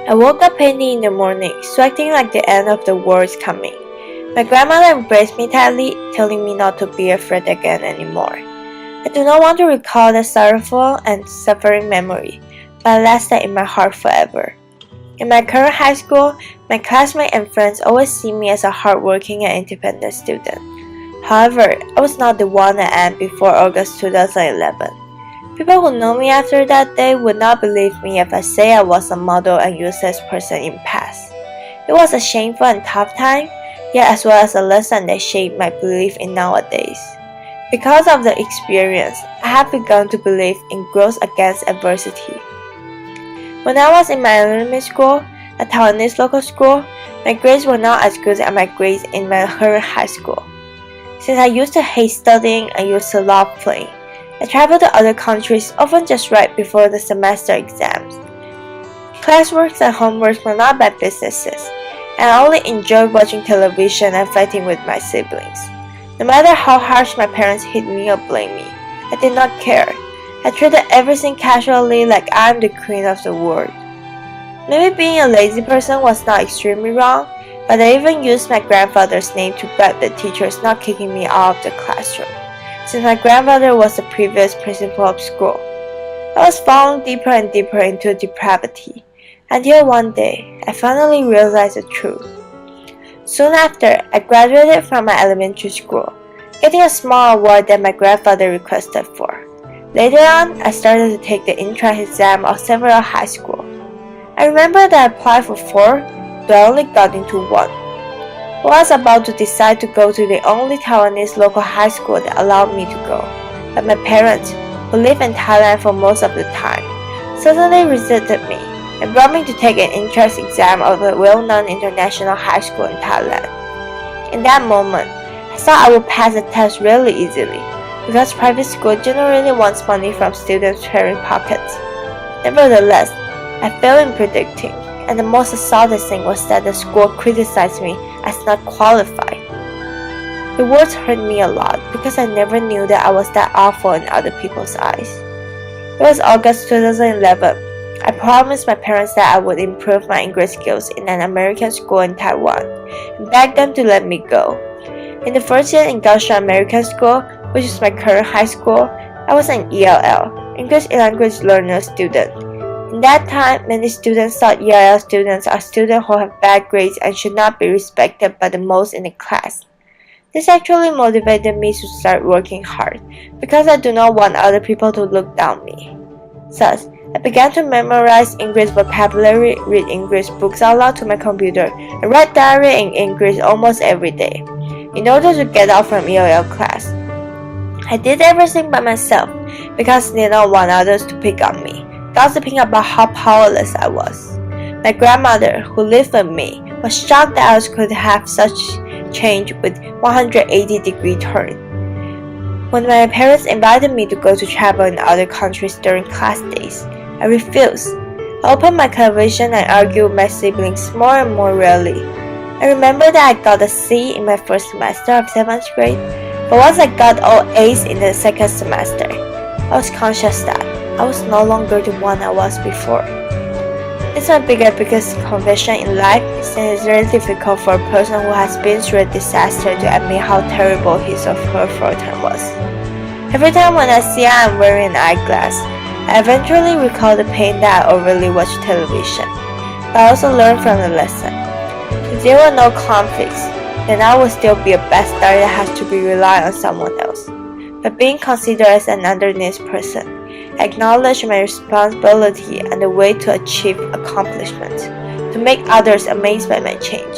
I woke up painfully in the morning, sweating like the end of the world is coming. My grandmother embraced me tightly, telling me not to be afraid again anymore. I do not want to recall the sorrowful and suffering memory, but it lasted in my heart forever. In my current high school, my classmates and friends always see me as a hardworking and independent student. However, I was not the one I am before August 2011. People who know me after that day would not believe me if I say I was a model and useless person in the past. It was a shameful and tough time, yet as well as a lesson that shaped my belief in nowadays. Because of the experience, I have begun to believe in growth against adversity. When I was in my elementary school, a Taiwanese local school, my grades were not as good as my grades in my current high school. Since I used to hate studying and used to love playing, I traveled to other countries often just right before the semester exams. Classwork and homework were not bad businesses, and I only enjoyed watching television and fighting with my siblings. No matter how harsh my parents hit me or blamed me, I did not care. I treated everything casually like I am the queen of the world. Maybe being a lazy person was not extremely wrong, but I even used my grandfather's name to beg the teachers not kicking me out of the classroom, since my grandfather was the previous principal of school. I was falling deeper and deeper into depravity, until one day, I finally realized the truth. Soon after, I graduated from my elementary school, getting a small award that my grandfather requested for. Later on, I started to take the entrance exam of several high schools. I remember that I applied for 4, but I only got into 1. I was about to decide to go to the only Taiwanese local high school that allowed me to go, but my parents, who live in Thailand for most of the time, suddenly resisted me and brought me to take an entrance exam of a well-known international high school in Thailand. In that moment, I thought I would pass the test really easily, because private school generally wants money from students' sharing pockets. Nevertheless, I failed in predicting, and the most assaulting thing was that the school criticized me as not qualified. The words hurt me a lot because I never knew that I was that awful in other people's eyes. It was August 2011. I promised my parents that I would improve my English skills in an American school in Taiwan and begged them to let me go. In the first year in Kaohsiung American School, which is my current high school, I was an ELL, English Language Learner student. In that time, many students thought ELL students are students who have bad grades and should not be respected by the most in the class. This actually motivated me to start working hard, because I do not want other people to look down on me. Thus, I began to memorize English vocabulary, read English books out loud to my computer, and write diary in English almost every day, in order to get out from ELL class. I did everything by myself, because I did not want others to pick on me, gossiping about how powerless I was. My grandmother, who lived with me, was shocked that I could have such change with 180-degree turn. When my parents invited me to go to travel in other countries during class days, I refused. I opened my television and argued with my siblings more and more rarely. I remember that I got a C in my first semester of 7th grade, but once I got all A's in the second semester, I was conscious that I was no longer the one I was before. It's my biggest conviction in life, since it's very difficult for a person who has been through a disaster to admit how terrible his or her fortune was. Every time when I see I am wearing an eyeglass, I eventually recall the pain that I overly watched television, but I also learned from the lesson. If there were no conflicts, then I would still be a bastard that has to be reliant on someone else. But being considered as an underneath person, I acknowledge my responsibility and the way to achieve accomplishment, to make others amazed by my change.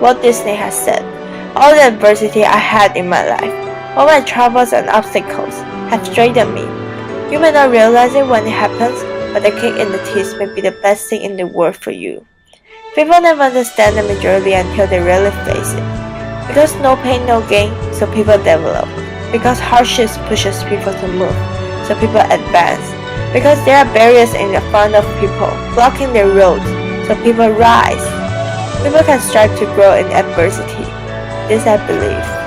Walt Disney has said, all the adversity I had in my life, all my troubles and obstacles, have straightened me. You may not realize it when it happens, but the kick in the teeth may be the best thing in the world for you. People never understand the majority until they really face it. Because no pain, no gain, so people develop. Because hardships pushes people to move, so people advance. Because there are barriers in the front of people, blocking their road, so people rise. People can strive to grow in adversity. This I believe.